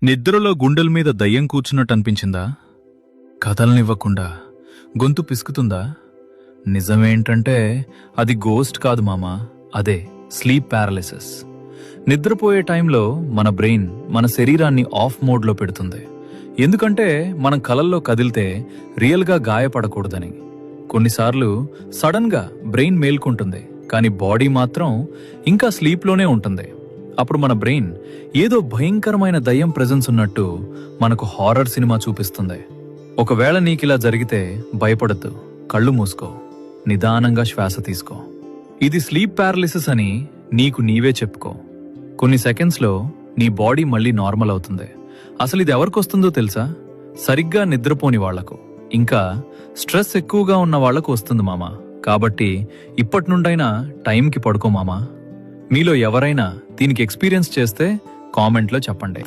నిద్రలో గుండెల మీద దయ్యం కూర్చున్నట్టు అనిపించిందా? కథలనివ్వకుండా గొంతు పిసుకుతుందా? నిజమేంటంటే అది గోస్ట్ కాదు మామా, అదే స్లీప్ పారాలిసిస్. నిద్రపోయే టైంలో మన బ్రెయిన్ మన శరీరాన్ని ఆఫ్ మోడ్లో పెడుతుంది. ఎందుకంటే మనం కలల్లో కదిలితే రియల్గా గాయపడకూడదని. కొన్నిసార్లు సడన్గా బ్రెయిన్ మేల్కుంటుంది, కానీ బాడీ మాత్రం ఇంకా స్లీప్లోనే ఉంటుంది. అప్పుడు మన బ్రెయిన్ ఏదో భయంకరమైన దయ్యం ప్రెజెన్స్ ఉన్నట్టు మనకు హారర్ సినిమా చూపిస్తుంది. ఒకవేళ నీకిలా జరిగితే భయపడద్దు, కళ్ళు మూసుకో, నిదానంగా శ్వాస తీసుకో. ఇది స్లీప్ పారాలిసిస్ అని నీకు నీవే చెప్పుకో. కొన్ని సెకండ్స్లో నీ బాడీ మళ్ళీ నార్మల్ అవుతుంది. అసలు ఇది ఎవరికొస్తుందో తెలుసా? సరిగ్గా నిద్రపోని వాళ్లకు, ఇంకా స్ట్రెస్ ఎక్కువగా ఉన్న వాళ్లకు వస్తుంది మామా. కాబట్టి ఇప్పటి నుండైనా టైంకి పడుకో మామా. మీలో ఎవరైనా దీనికి ఎక్స్పీరియన్స్ చేస్తే కామెంట్లో చెప్పండి.